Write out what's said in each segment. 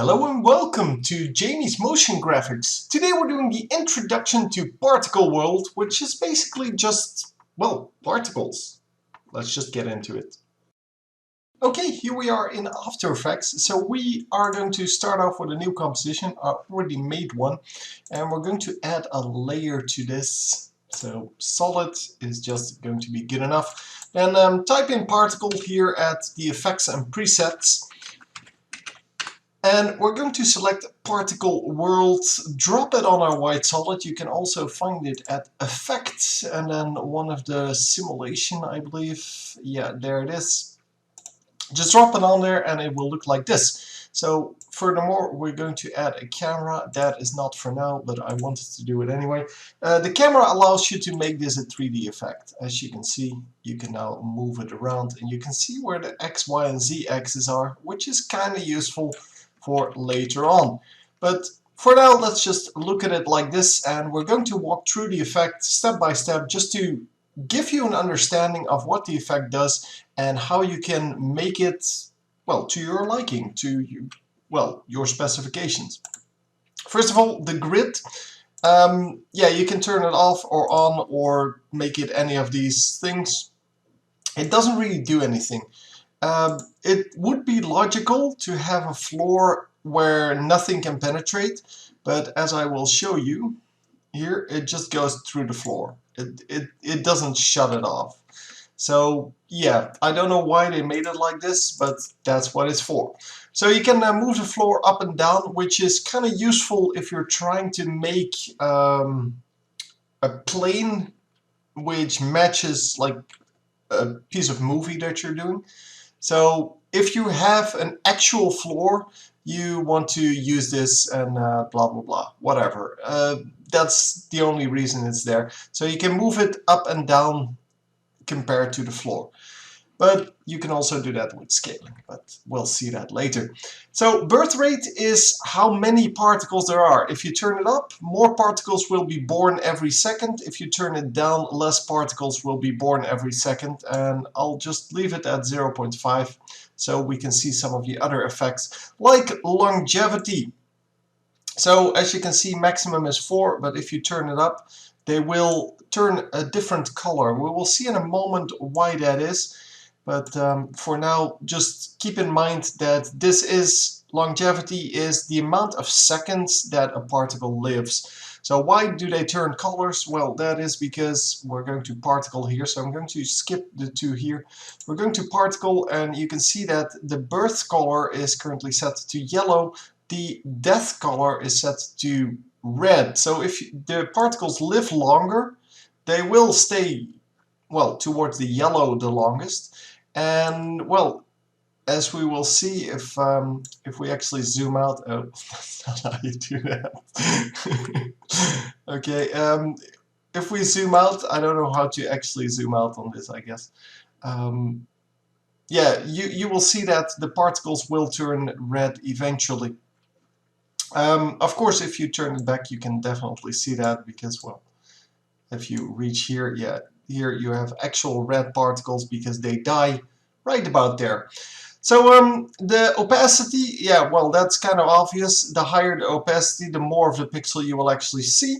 Hello and welcome to Jamie's Motion Graphics. Today we're doing the introduction to Particle World, which is basically just, well, particles. Let's just get into it. Okay, here we are in After Effects. So we are going to start off with a new composition. I already made one, and we're going to add a layer to this. So solid is just going to be good enough. Then type in particle here at the effects and presets. And we're going to select Particle World, drop it on our white solid. You can also find it at Effects and then one of the simulation, I believe. Yeah, there it is. Just drop it on there and it will look like this. So furthermore, we're going to add a camera. That is not for now, but I wanted to do it anyway. The camera allows you to make this a 3D effect. As you can see, you can now move it around and you can see where the X, Y, and Z axes are, which is kind of useful for later on. But for now, let's just look at it like this, and we're going to walk through the effect step by step just to give you an understanding of what the effect does and how you can make it, well, to your liking, to your specifications. First of all, the grid. Yeah, you can turn it off or on or make it any of these things. It doesn't really do anything. It would be logical to have a floor where nothing can penetrate, but as I will show you here, it just goes through the floor. It doesn't shut it off. So yeah, I don't know why they made it like this, but that's what it's for. So you can move the floor up and down, which is kind of useful if you're trying to make a plane which matches like a piece of movie that you're doing. So if you have an actual floor, you want to use this and blah blah blah, whatever. That's the only reason it's there. So you can move it up and down compared to the floor. But you can also do that with scaling, but we'll see that later. So birth rate is how many particles there are. If you turn it up, more particles will be born every second. If you turn it down, less particles will be born every second. And I'll just leave it at 0.5 so we can see some of the other effects, like longevity. So as you can see, maximum is 4, but if you turn it up, they will turn a different color. We will see in a moment why that is. But for now, just keep in mind that this is longevity is the amount of seconds that a particle lives. So why do they turn colors? Well, that is because we're going to particle here. So I'm going to skip the 2 here. We're going to particle, and you can see that the birth color is currently set to yellow. The death color is set to red. So if the particles live longer, they will stay, well, towards the yellow the longest. And well, as we will see if we actually zoom out, oh, that's not how you do that. Okay, if we zoom out, I don't know how to actually zoom out on this, I guess. Yeah, you will see that the particles will turn red eventually. Of course, if you turn it back, you can definitely see that because, well, if you reach here, yeah, here you have actual red particles because they die right about there. So the opacity, yeah, well, that's kind of obvious. The higher the opacity, the more of the pixel you will actually see.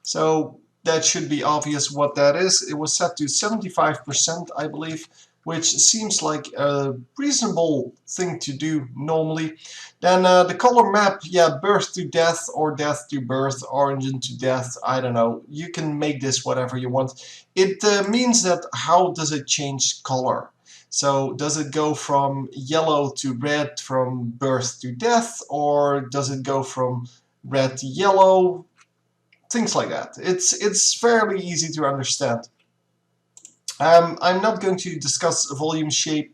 So that should be obvious what that is. It was set to 75%, I believe, which seems like a reasonable thing to do normally. Then the color map, yeah, birth to death or death to birth, origin to death, I don't know. You can make this whatever you want. It means that how does it change color? So does it go from yellow to red from birth to death, or does it go from red to yellow? Things like that. It's fairly easy to understand. I'm not going to discuss volume shade,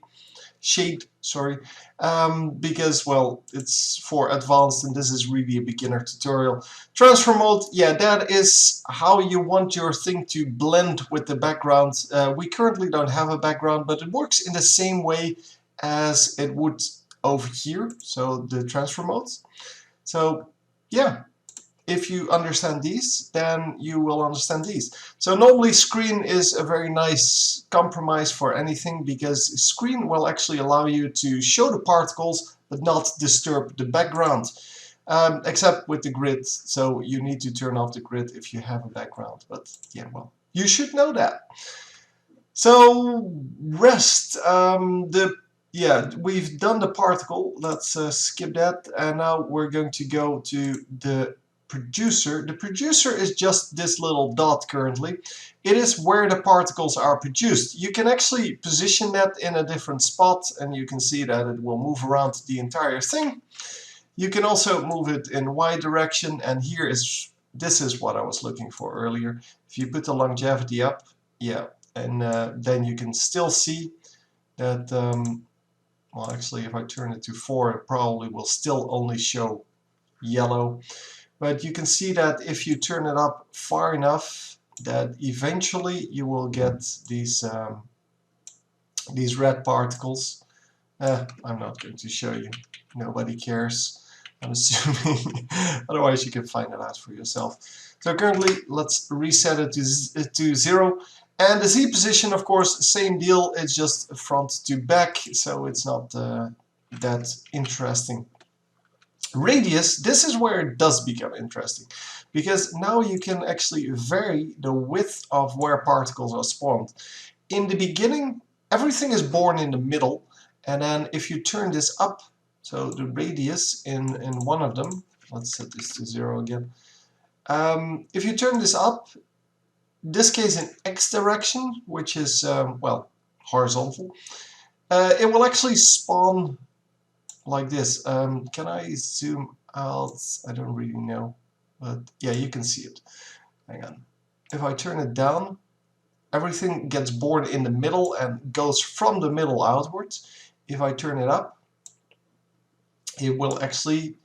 sorry, because, well, it's for advanced and this is really a beginner tutorial. Transfer mode, yeah, that is how you want your thing to blend with the background. We currently don't have a background, but it works in the same way as it would over here, so the transfer modes. So yeah, if you understand these, then you will understand these. So normally screen is a very nice compromise for anything, because screen will actually allow you to show the particles but not disturb the background. Except with the grid, so you need to turn off the grid if you have a background. But yeah, well, you should know that. So rest, we've done the particle. Let's skip that, and now we're going to go to the producer. The producer is just this little dot currently. It is where the particles are produced. You can actually position that in a different spot, and you can see that it will move around the entire thing. You can also move it in Y direction, and this is what I was looking for earlier. If you put the longevity up, yeah, and then you can still see that, well, actually if I turn it to 4, it probably will still only show yellow. But you can see that if you turn it up far enough, that eventually you will get these red particles. I'm not going to show you. Nobody cares, I'm assuming. Otherwise you can find it out for yourself. So currently, let's reset it to 0. And the Z position, of course, same deal. It's just front to back, so it's not that interesting. Radius, this is where it does become interesting, because now you can actually vary the width of where particles are spawned. In the beginning, everything is born in the middle, and then if you turn this up, so the radius in one of them, let's set this to 0 again. If you turn this up, this case in X direction, which is, well, horizontal, it will actually spawn like this. Can I zoom out? I don't really know, but yeah, you can see it. Hang on. If I turn it down, everything gets born in the middle and goes from the middle outwards. If I turn it up, it will actually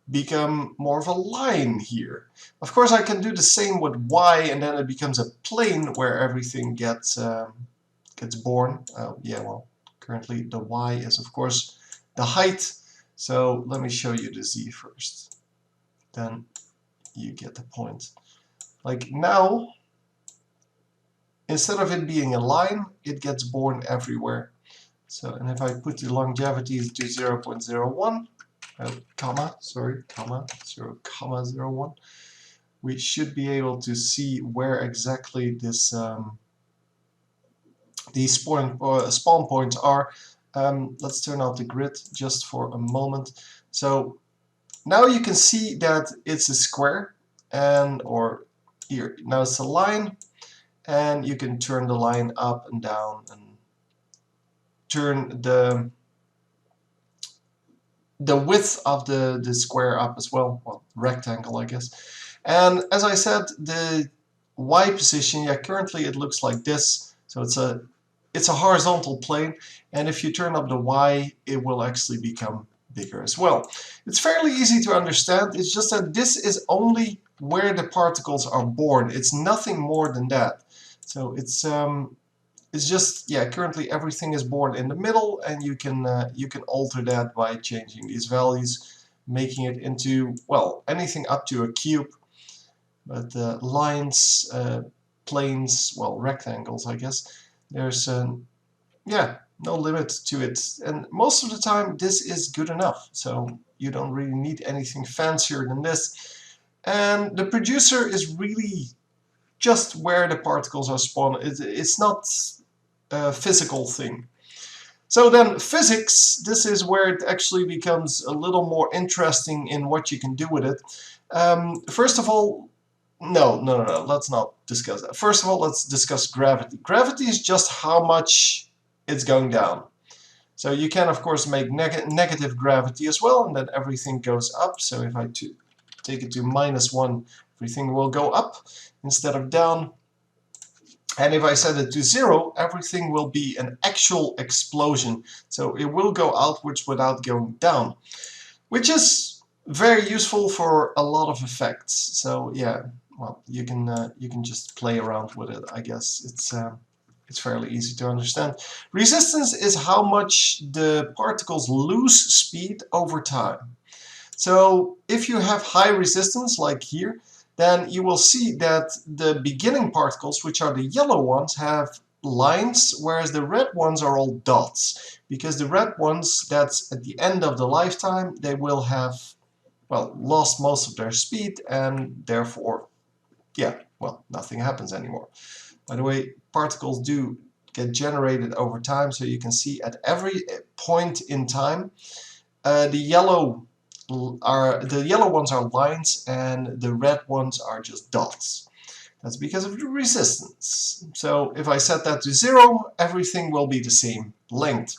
become more of a line here. Of course, I can do the same with Y, and then it becomes a plane where everything gets born. Yeah, well, currently the Y is, of course, the height. So let me show you the Z first. Then you get the point. Like now, instead of it being a line, it gets born everywhere. So, and if I put the longevity to 0.01, comma 0.01, we should be able to see where exactly this these spawn points are. Let's turn off the grid just for a moment. So now you can see that it's a square, and or here now it's a line, and you can turn the line up and down and turn the width of the square up as well, rectangle I guess. And as I said, the Y position, yeah, currently it looks like this, so it's a horizontal plane, and if you turn up the Y, it will actually become bigger as well. It's fairly easy to understand. It's just that this is only where the particles are born. It's nothing more than that. So it's just, yeah, currently everything is born in the middle, and you can alter that by changing these values, making it into, well, anything up to a cube. But lines, planes, well, rectangles, I guess, there's yeah, no limit to it. And most of the time this is good enough, so you don't really need anything fancier than this. And the producer is really just where the particles are spawned. It's not a physical thing. So then physics, this is where it actually becomes a little more interesting in what you can do with it. First of all, no, let's not discuss that. First of all, let's discuss gravity. Gravity is just how much it's going down. So you can, of course, make negative gravity as well, and then everything goes up. So if I take it to -1, everything will go up instead of down. And if I set it to 0, everything will be an actual explosion. So it will go outwards without going down, which is very useful for a lot of effects. So yeah, well, you can just play around with it, I guess. It's fairly easy to understand. Resistance is how much the particles lose speed over time. So if you have high resistance, like here, then you will see that the beginning particles, which are the yellow ones, have lines, whereas the red ones are all dots. Because the red ones, that's at the end of the lifetime, they will have, well, lost most of their speed, and therefore, yeah, well, nothing happens anymore. By the way, particles do get generated over time, so you can see at every point in time, the yellow ones are lines and the red ones are just dots. That's because of the resistance. So if I set that to 0, everything will be the same length,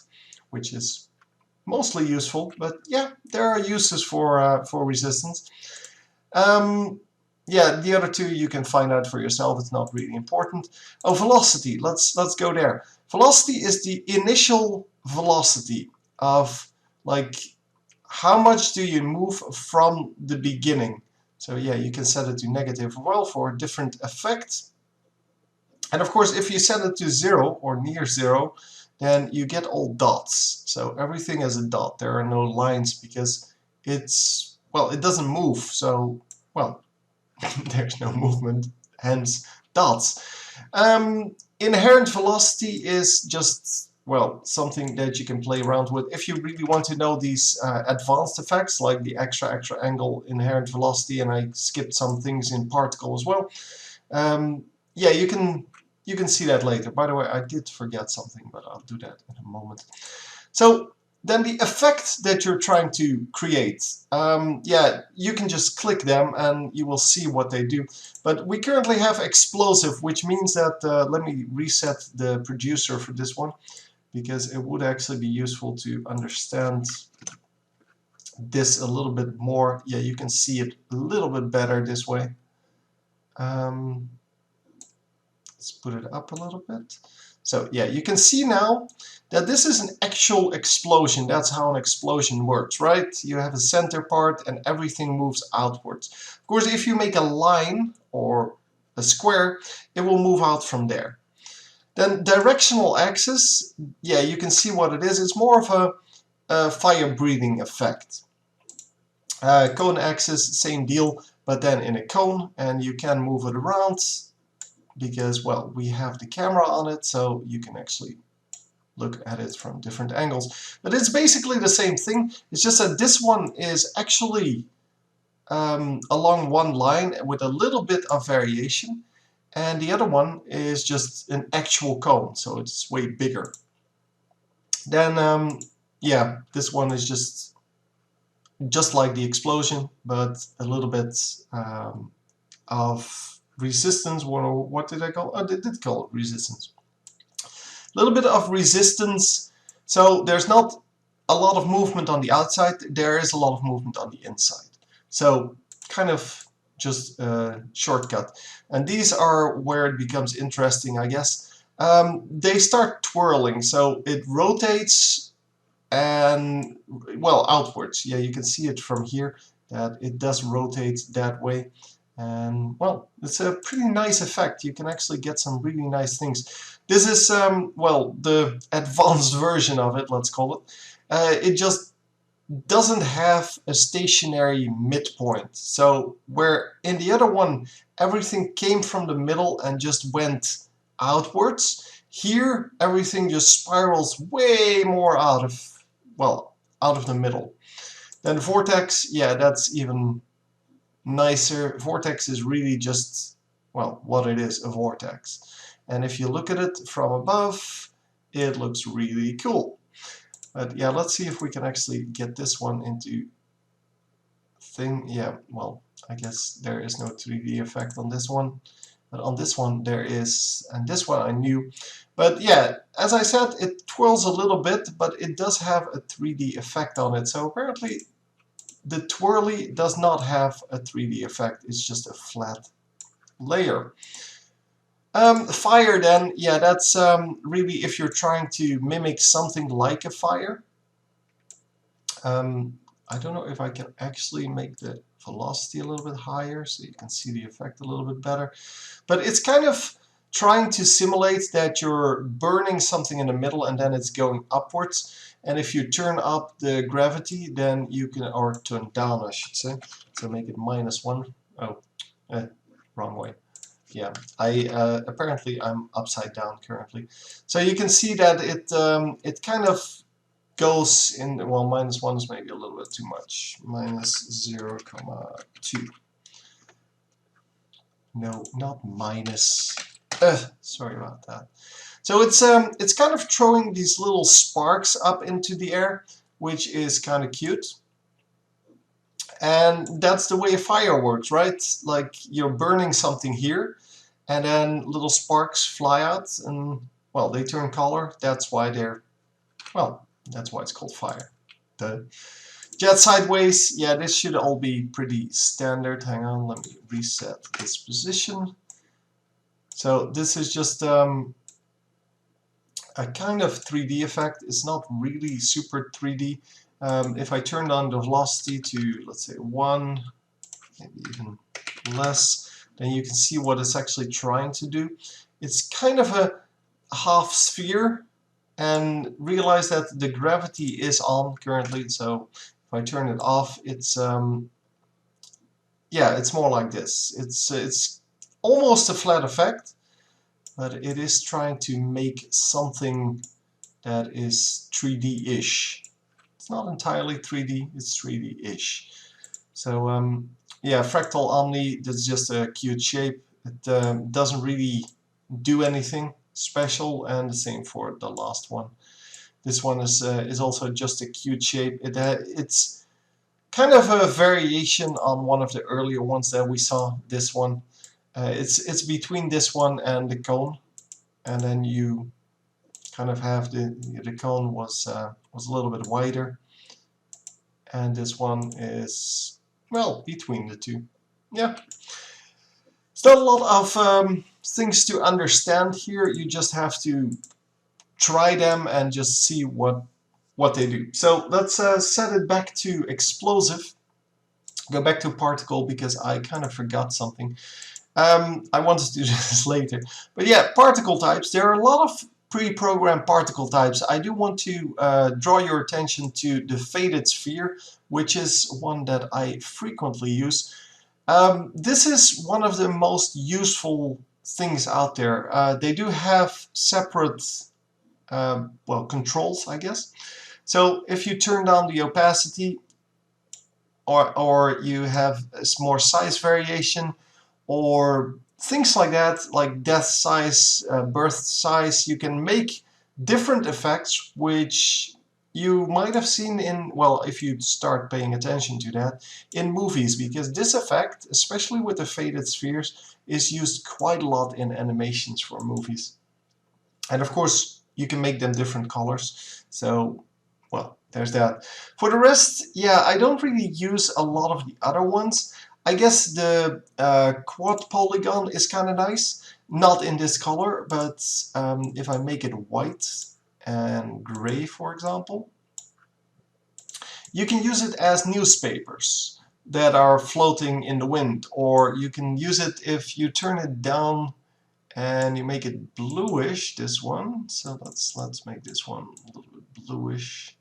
which is mostly useful. But yeah, there are uses for resistance. Yeah, the other two you can find out for yourself. It's not really important. Oh, velocity. Let's go there. Velocity is the initial velocity of, like, how much do you move from the beginning. So yeah, you can set it to negative well for different effects. And of course, if you set it to 0 or near 0, then you get all dots. So everything is a dot. There are no lines because it's, well, it doesn't move. So, well, there's no movement, hence dots. Inherent velocity is just, well, something that you can play around with. If you really want to know these advanced effects, like the extra angle inherent velocity, and I skipped some things in particle as well, yeah, you can see that later. By the way, I did forget something, but I'll do that in a moment. So then the effect that you're trying to create, yeah, you can just click them and you will see what they do. But we currently have explosive, which means that, let me reset the producer for this one, because it would actually be useful to understand this a little bit more. Yeah, you can see it a little bit better this way. Let's put it up a little bit. So yeah, you can see now that this is an actual explosion. That's how an explosion works, right? You have a center part and everything moves outwards. Of course, if you make a line or a square, it will move out from there. Then directional axis, yeah, you can see what it is. It's more of a fire breathing effect. Cone axis, same deal, but then in a cone, and you can move it around because, well, we have the camera on it, so you can actually look at it from different angles. But it's basically the same thing. It's just that this one is actually along one line with a little bit of variation, and the other one is just an actual cone, so it's way bigger. Then, yeah, this one is just like the explosion, but a little bit of resistance. What did I call? Oh, I did call it resistance. A little bit of resistance. So there's not a lot of movement on the outside. There is a lot of movement on the inside. So kind of just a shortcut. And these are where it becomes interesting, I guess. They start twirling. So it rotates and, well, outwards. Yeah, you can see it from here that it does rotate that way. And, well, it's a pretty nice effect. You can actually get some really nice things. This is, well, the advanced version of it, let's call it. It just doesn't have a stationary midpoint. So where in the other one, everything came from the middle and just went outwards, here everything just spirals way more out of, well, out of the middle. Then vortex, yeah, that's even nicer. Vortex is really just, well, what it is, a vortex. And if you look at it from above, it looks really cool. But yeah, let's see if we can actually get this one into thing. Yeah, well, I guess there is no 3D effect on this one. But on this one there is, and this one I knew. But yeah, as I said, it twirls a little bit, but it does have a 3D effect on it. So apparently the twirly does not have a 3D effect, it's just a flat layer. Fire then, yeah, that's really if you're trying to mimic something like a fire. I don't know if I can actually make the velocity a little bit higher so you can see the effect a little bit better. But it's kind of trying to simulate that you're burning something in the middle and then it's going upwards. And if you turn up the gravity, then you can, or turn down I should say, so make it -1. Oh, wrong way. yeah, I apparently I'm upside down currently. So you can see that it kind of goes in, well, -1 is maybe a little bit too much. -0,2. No, not minus. Sorry about that. So it's kind of throwing these little sparks up into the air, which is kind of cute. And that's the way a fire works, right? Like you're burning something here, and then little sparks fly out, and well, they turn color. That's why they're, well, that's why it's called fire. The jet sideways, yeah, this should all be pretty standard. Hang on, let me reset this position. So this is just a kind of 3D effect. It's not really super 3D. If I turned on the velocity to, let's say, 1, maybe even less, then you can see what it's actually trying to do. It's kind of a half sphere, and realize that the gravity is on currently, so if I turn it off, it's yeah, it's more like this. It's almost a flat effect, but it is trying to make something that is 3D-ish. It's not entirely 3D, it's 3D-ish. So yeah, fractal omni, that's just a cute shape. It doesn't really do anything special, and the same for the last one. This one is also just a cute shape. It's kind of a variation on one of the earlier ones that we saw. This one, it's between this one and the cone, and then you kind of have the cone was a little bit wider, and this one is, well, between the two. Yeah, it's not a lot of things to understand here. You just have to try them and just see what they do. So let's set it back to explosive. Go back to particle because I kind of forgot something. I wanted to do this later. But yeah, particle types. There are a lot of pre-programmed particle types. I do want to draw your attention to the faded sphere, which is one that I frequently use. This is one of the most useful things out there. They do have separate well, controls, I guess. So if you turn down the opacity, or you have more size variation, or things like that, like death size, birth size, you can make different effects which you might have seen in, well, if you start paying attention to that, in movies, because this effect, especially with the faded spheres, is used quite a lot in animations for movies. And of course, you can make them different colors. So, well, there's that. For the rest, yeah, I don't really use a lot of the other ones. I guess the quad polygon is kind of nice. Not in this color, but if I make it white and gray, for example, you can use it as newspapers that are floating in the wind. Or you can use it if you turn it down and you make it bluish, this one. So let's make this one a little bit bluish,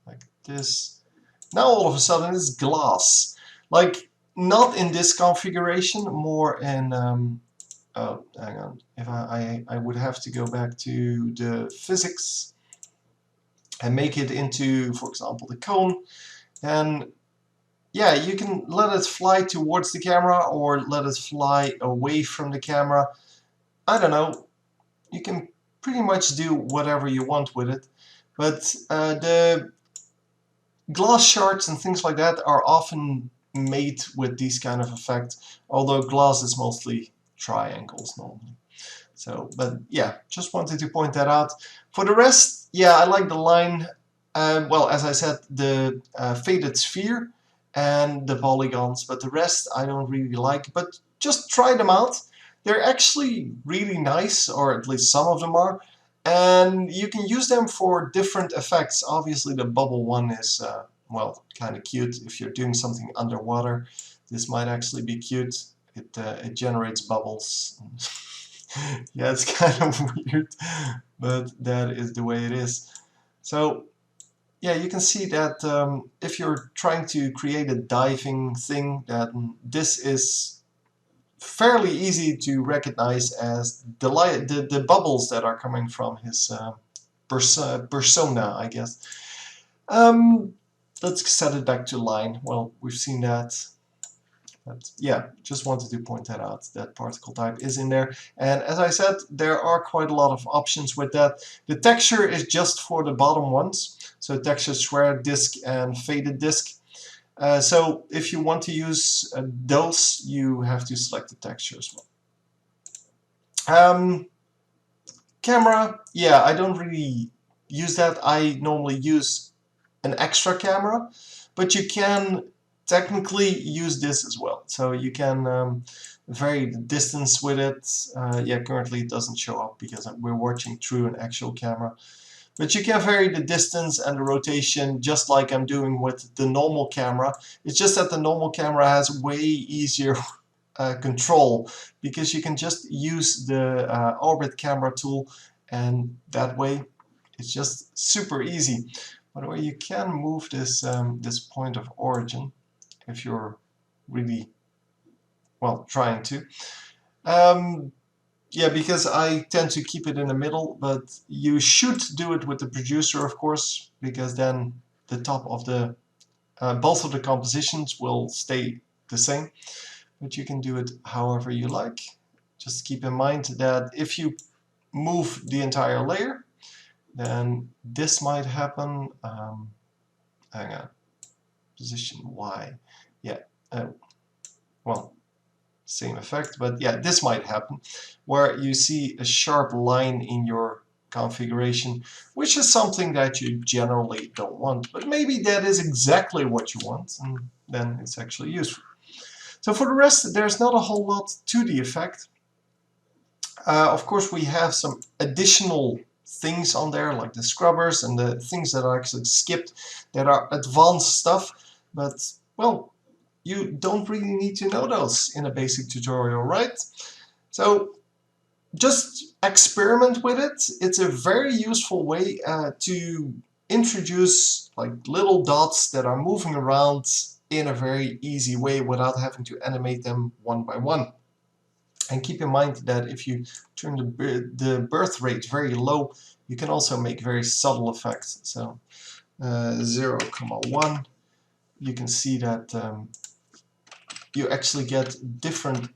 like this. Now all of a sudden it's glass. Like, not in this configuration, more in oh, hang on. If I would have to go back to the physics and make it into, for example, the cone. And yeah, you can let it fly towards the camera or let it fly away from the camera. I don't know, you can pretty much do whatever you want with it, but the glass shards and things like that are often made with these kind of effects, although glass is mostly triangles normally. So, but yeah, just wanted to point that out. For the rest, yeah, I like the line, well, as I said, the faded sphere and the polygons, but the rest I don't really like, but just try them out. They're actually really nice, or at least some of them are, and you can use them for different effects. Obviously the bubble one is, well, kind of cute. If you're doing something underwater, this might actually be cute. It generates bubbles. Yeah, it's kind of weird, but that is the way it is. So yeah, you can see that if you're trying to create a diving thing, that this is fairly easy to recognize as the bubbles that are coming from his persona, I guess. Let's set it back to line. Well, we've seen that. But yeah, just wanted to point that out, that particle type is in there. And as I said, there are quite a lot of options with that. The texture is just for the bottom ones. So texture, square disk, and faded disk. So if you want to use those, you have to select the texture as well. Camera, yeah, I don't really use that. I normally use an extra camera, but you can technically use this as well. So you can vary the distance with it. Yeah, currently it doesn't show up because we're watching through an actual camera. But you can vary the distance and the rotation just like I'm doing with the normal camera. It's just that the normal camera has way easier control because you can just use the orbit camera tool, and that way it's just super easy. By the way, you can move this this point of origin if you're really, well, trying to. Yeah, because I tend to keep it in the middle, but you should do it with the producer, of course, because then the top of the both of the compositions will stay the same. But you can do it however you like. Just keep in mind that if you move the entire layer, then this might happen. Hang on, position Y. Yeah, well, same effect, but yeah, this might happen where you see a sharp line in your configuration, which is something that you generally don't want, but maybe that is exactly what you want, and then it's actually useful. So for the rest, there's not a whole lot to the effect. Of course, we have some additional things on there, like the scrubbers and the things that are actually skipped that are advanced stuff, but, well, you don't really need to know those in a basic tutorial, right? So just experiment with it. It's a very useful way to introduce like little dots that are moving around in a very easy way without having to animate them one by one. And keep in mind that if you turn the birth rate very low, you can also make very subtle effects. So 0,1, you can see that you actually get different,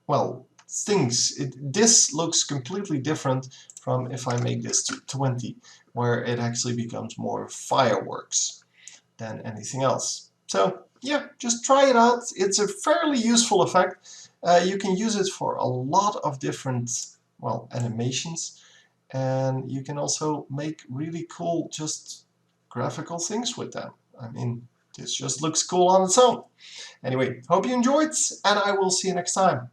well, things. This looks completely different from if I make this to 20, where it actually becomes more fireworks than anything else. So yeah, just try it out. It's a fairly useful effect. You can use it for a lot of different, well, animations, and you can also make really cool just graphical things with them. I mean, this just looks cool on its own. Anyway, hope you enjoyed, and I will see you next time.